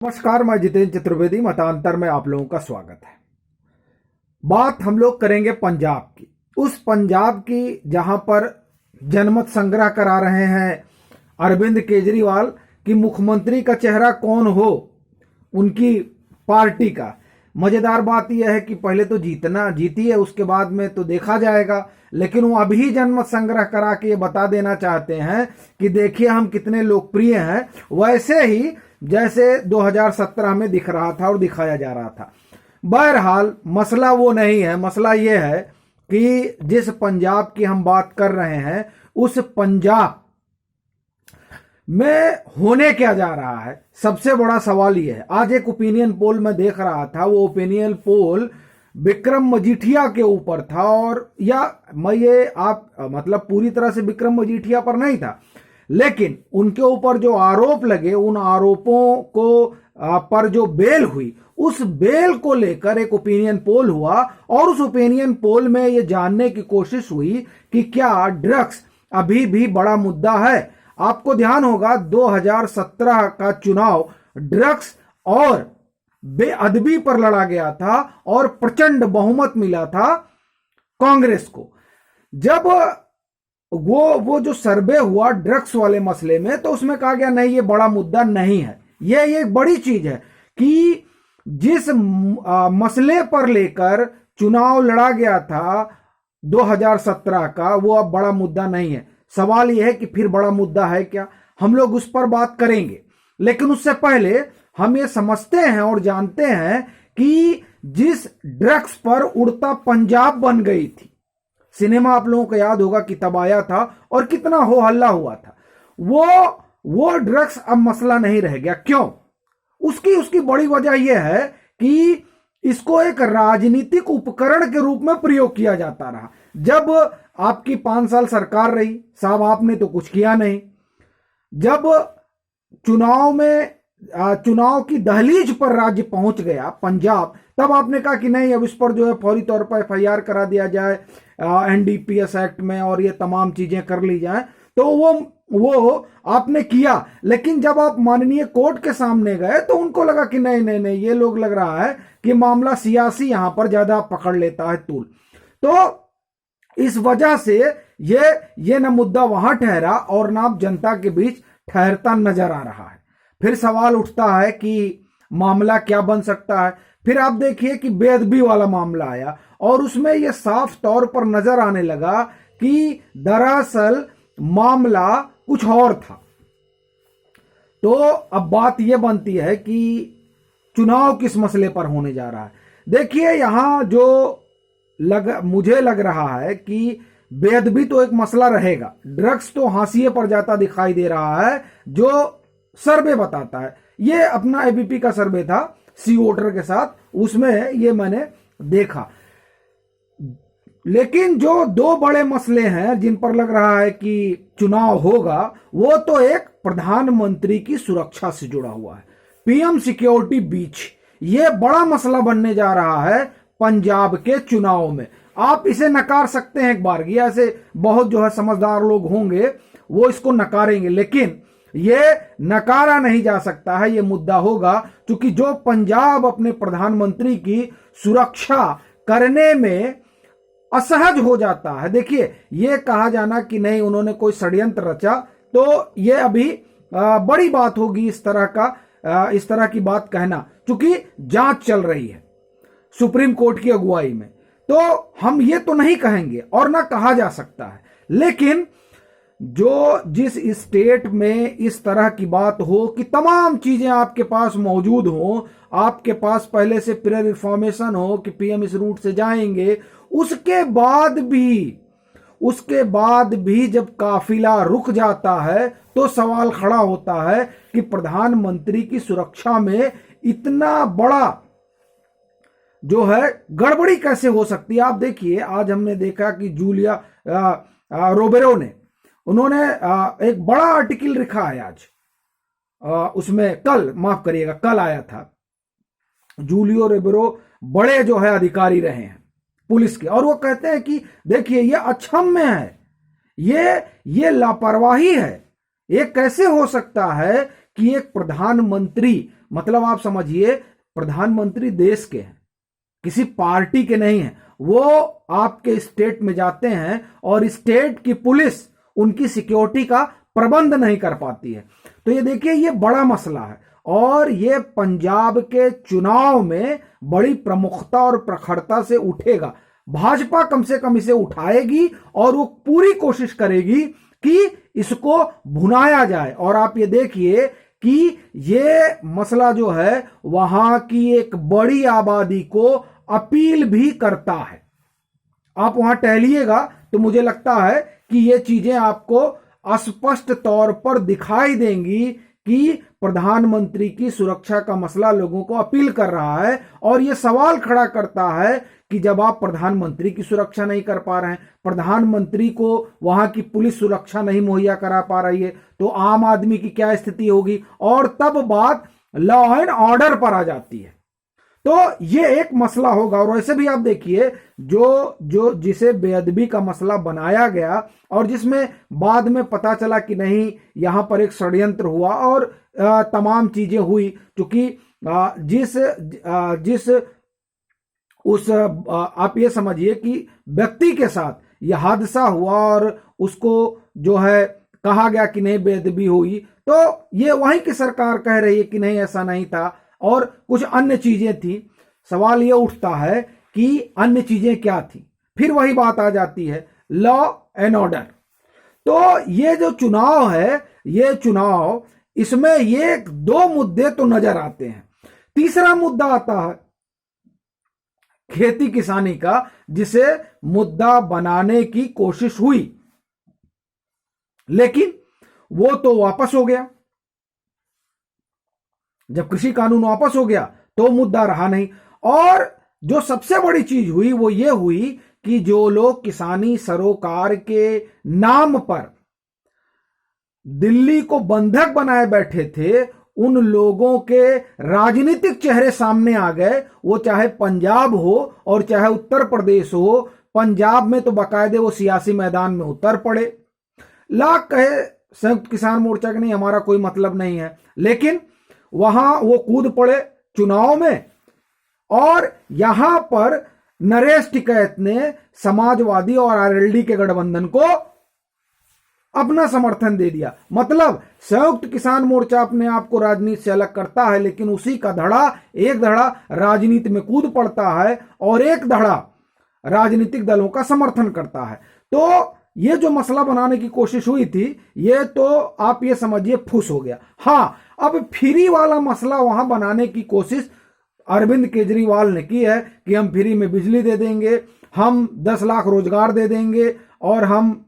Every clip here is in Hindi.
नमस्कार, मैं जितेंद्र चतुर्वेदी। मतांतर में आप लोगों का स्वागत है। बात हम लोग करेंगे पंजाब की, उस पंजाब की जहां पर जनमत संग्रह करा रहे हैं अरविंद केजरीवाल कि मुख्यमंत्री का चेहरा कौन हो उनकी पार्टी का। मजेदार बात यह है कि पहले तो जीती है, उसके बाद में तो देखा जाएगा, लेकिन वो अभी जनमत संग्रह करा के ये बता देना चाहते हैं कि देखिए हम कितने लोकप्रिय हैं, वैसे ही जैसे 2017 में दिख रहा था और दिखाया जा रहा था। बहरहाल मसला वो नहीं है, मसला ये है कि जिस पंजाब की हम बात कर रहे हैं उस पंजाब में होने क्या जा रहा है। सबसे बड़ा सवाल यह है, आज एक ओपिनियन पोल में देख रहा था, वो ओपिनियन पोल विक्रम मजीठिया के ऊपर था, और या मैं ये आप मतलब पूरी तरह से विक्रम मजीठिया पर नहीं था, लेकिन उनके ऊपर जो आरोप लगे उन आरोपों को पर जो बेल हुई, उस बेल को लेकर एक ओपिनियन पोल हुआ, और उस ओपिनियन पोल में ये जानने की कोशिश हुई कि क्या ड्रग्स अभी भी बड़ा मुद्दा है। आपको ध्यान होगा 2017 का चुनाव ड्रग्स और बेअदबी पर लड़ा गया था और प्रचंड बहुमत मिला था कांग्रेस को। जब वो जो सर्वे हुआ ड्रग्स वाले मसले में, तो उसमें कहा गया नहीं ये बड़ा मुद्दा नहीं है। ये एक बड़ी चीज है कि जिस मसले पर लेकर चुनाव लड़ा गया था 2017 का, वो अब बड़ा मुद्दा नहीं है। सवाल यह है कि फिर बड़ा मुद्दा है क्या, हम लोग उस पर बात करेंगे, लेकिन उससे पहले हम ये समझते हैं और जानते हैं कि जिस ड्रग्स पर उड़ता पंजाब बन गई थी, सिनेमा आप लोगों को याद होगा कि तब आया था और कितना हो हल्ला हुआ था, वो ड्रग्स अब मसला नहीं रह गया। क्यों? उसकी बड़ी वजह यह है कि इसको एक राजनीतिक उपकरण के रूप में प्रयोग किया जाता रहा। जब आपकी 5 साल सरकार रही साहब, आपने तो कुछ किया नहीं। जब चुनाव की दहलीज पर राज्य पहुंच गया पंजाब, तब आपने कहा कि नहीं अब इस पर जो है फौरी तौर पर एफआईआर करा दिया जाए एनडीपीएस एक्ट में, और ये तमाम चीजें कर ली जाए। तो वो आपने किया, लेकिन जब आप माननीय कोर्ट के सामने गए तो उनको लगा कि नहीं नहीं नहीं, ये लोग लग रहा है कि मामला सियासी यहां पर ज्यादा पकड़ लेता है तूल। तो इस वजह से ये न मुद्दा वहां ठहरा और ना जनता के बीच ठहरता नजर आ रहा है। फिर सवाल उठता है कि मामला क्या बन सकता है। फिर आप देखिए कि बेअदबी वाला मामला आया और उसमें यह साफ तौर पर नजर आने लगा कि दरअसल मामला कुछ और था। तो अब बात यह बनती है कि चुनाव किस मसले पर होने जा रहा है। देखिए यहां जो मुझे लग रहा है कि बेअदबी तो एक मसला रहेगा, ड्रग्स तो हाशिए पर जाता दिखाई दे रहा है जो सर्वे बताता है। ये अपना एबीपी का सर्वे था सी वोटर के साथ, उसमें ये मैंने देखा। लेकिन जो 2 बड़े मसले हैं जिन पर लग रहा है कि चुनाव होगा, वो तो एक प्रधानमंत्री की सुरक्षा से जुड़ा हुआ है, पीएम सिक्योरिटी बीच। ये बड़ा मसला बनने जा रहा है पंजाब के चुनाव में। आप इसे नकार सकते हैं एक बार, ये ऐसे बहुत जो है समझदार लोग होंगे वो इसको नकारेंगे, लेकिन ये नकारा नहीं जा सकता है, ये मुद्दा होगा। क्योंकि जो पंजाब अपने प्रधानमंत्री की सुरक्षा करने में असहज हो जाता है, देखिए ये कहा जाना कि नहीं उन्होंने कोई षड्यंत्र रचा, तो ये अभी बड़ी बात होगी इस तरह की बात कहना, क्योंकि जांच चल रही है सुप्रीम कोर्ट की अगुवाई में। तो हम ये तो नहीं कहेंगे और ना कहा जा सकता है, लेकिन जिस स्टेट में इस तरह की बात हो कि तमाम चीजें आपके पास मौजूद हो, आपके पास पहले से प्रियर इंफॉर्मेशन हो कि पीएम इस रूट से जाएंगे, उसके बाद भी जब काफिला रुक जाता है तो सवाल खड़ा होता है कि प्रधानमंत्री की सुरक्षा में इतना बड़ा जो है गड़बड़ी कैसे हो सकती है। आप देखिए आज हमने देखा कि जूलिया रोबेरो ने उन्होंने एक बड़ा आर्टिकल लिखा है आज, उसमें कल आया था। जूलियो रोबेरो बड़े जो है अधिकारी रहे हैं पुलिस के, और वो कहते हैं कि देखिए ये अक्षम्य है, ये लापरवाही है। ये कैसे हो सकता है कि एक प्रधानमंत्री, मतलब आप समझिए प्रधानमंत्री देश के हैं, किसी पार्टी के नहीं हैं, वो आपके स्टेट में जाते हैं और स्टेट की पुलिस उनकी सिक्योरिटी का प्रबंध नहीं कर पाती है। तो ये देखिए, ये बड़ा मसला है और ये पंजाब के चुनाव में बड़ी प्रमुखता और प्रखरता से उठेगा। भाजपा कम से कम इसे उठाएगी और वो पूरी कोशिश करेगी कि इसको भुनाया जाए। और आप ये देखिए कि ये मसला जो है वहां की एक बड़ी आबादी को अपील भी करता है। आप वहां टहलिएगा तो मुझे लगता है कि ये चीजें आपको स्पष्ट तौर पर दिखाई देंगी कि प्रधानमंत्री की सुरक्षा का मसला लोगों को अपील कर रहा है और यह सवाल खड़ा करता है कि जब आप प्रधानमंत्री की सुरक्षा नहीं कर पा रहे हैं, प्रधानमंत्री को वहां की पुलिस सुरक्षा नहीं मुहैया करा पा रही है, तो आम आदमी की क्या स्थिति होगी। और तब बात लॉ एंड ऑर्डर पर आ जाती है। तो ये एक मसला होगा। और वैसे भी आप देखिए, जो जिसे बेअदबी का मसला बनाया गया और जिसमें बाद में पता चला कि नहीं यहां पर एक षड्यंत्र हुआ और तमाम चीजें हुई, क्योंकि जिस उस आप ये समझिए कि व्यक्ति के साथ यह हादसा हुआ और उसको जो है कहा गया कि नहीं बेअदबी हुई, तो ये वहीं की सरकार कह रही है कि नहीं ऐसा नहीं था और कुछ अन्य चीजें थी। सवाल ये उठता है कि अन्य चीजें क्या थी। फिर वही बात आ जाती है लॉ एंड ऑर्डर। तो ये जो चुनाव है, ये चुनाव, इसमें ये दो मुद्दे तो नजर आते हैं। तीसरा मुद्दा आता है खेती किसानी का, जिसे मुद्दा बनाने की कोशिश हुई लेकिन वो तो वापस हो गया। जब कृषि कानून वापस हो गया तो मुद्दा रहा नहीं। और जो सबसे बड़ी चीज हुई वो ये हुई कि जो लोग किसानी सरोकार के नाम पर दिल्ली को बंधक बनाए बैठे थे, उन लोगों के राजनीतिक चेहरे सामने आ गए। वो चाहे पंजाब हो और चाहे उत्तर प्रदेश हो। पंजाब में तो बाकायदे वो सियासी मैदान में उतर पड़े। लाख कहे संयुक्त किसान मोर्चा के नहीं हमारा कोई मतलब नहीं है, लेकिन वहां वो कूद पड़े चुनाव में। और यहां पर नरेश टिकैत ने समाजवादी और आरएलडी के गठबंधन को अपना समर्थन दे दिया। मतलब संयुक्त किसान मोर्चा अपने आप को राजनीति से अलग करता है, लेकिन उसी का एक धड़ा राजनीति में कूद पड़ता है और एक धड़ा राजनीतिक दलों का समर्थन करता है। तो ये जो मसला बनाने की कोशिश हुई थी, ये तो आप ये समझिए फुस हो गया। हाँ, अब फ्री वाला मसला वहां बनाने की कोशिश अरविंद केजरीवाल ने की है कि हम फ्री में बिजली दे देंगे, हम 10 लाख रोजगार दे देंगे और हम,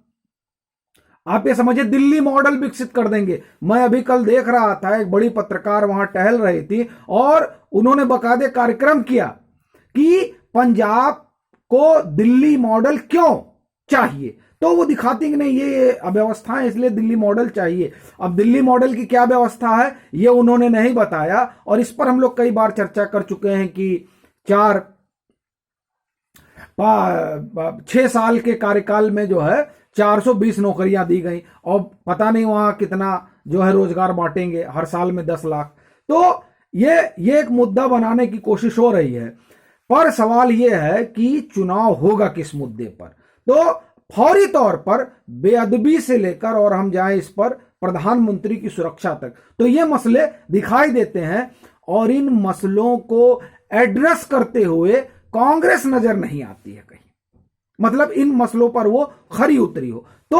आप ये समझिए, दिल्ली मॉडल विकसित कर देंगे। मैं अभी कल देख रहा था, एक बड़ी पत्रकार वहां टहल रही थी और उन्होंने बाकायदे कार्यक्रम किया कि पंजाब को दिल्ली मॉडल क्यों चाहिए। तो वो दिखाती कि नहीं ये अव्यवस्था है इसलिए दिल्ली मॉडल चाहिए। अब दिल्ली मॉडल की क्या व्यवस्था है ये उन्होंने नहीं बताया और इस पर हम लोग कई बार चर्चा कर चुके हैं कि 6 साल के कार्यकाल में जो है 420 नौकरियां दी गई और पता नहीं वहां कितना जो है रोजगार बांटेंगे, हर साल में 10 लाख। तो ये एक मुद्दा बनाने की कोशिश हो रही है। पर सवाल ये है कि चुनाव होगा किस मुद्दे पर। तो फौरी तौर पर बेअदबी से लेकर और हम जाएं इस पर प्रधानमंत्री की सुरक्षा तक, तो ये मसले दिखाई देते हैं और इन मसलों को एड्रेस करते हुए कांग्रेस नजर नहीं आती है कहीं। मतलब इन मसलों पर वो खरी उतरी हो। तो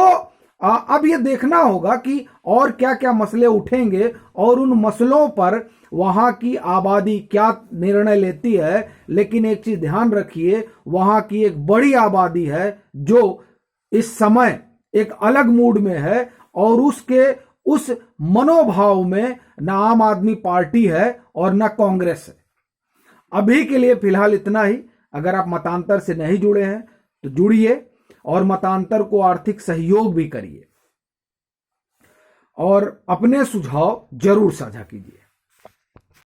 अब ये देखना होगा कि और क्या क्या मसले उठेंगे और उन मसलों पर वहां की आबादी क्या निर्णय लेती है। लेकिन एक चीज ध्यान रखिए, वहां की एक बड़ी आबादी है जो इस समय एक अलग मूड में है और उस मनोभाव में ना आम आदमी पार्टी है और ना कांग्रेस है। अभी के लिए फिलहाल इतना ही। अगर आप मतांतर से नहीं जुड़े हैं तो जुड़िए और मतांतर को आर्थिक सहयोग भी करिए और अपने सुझाव जरूर साझा कीजिए।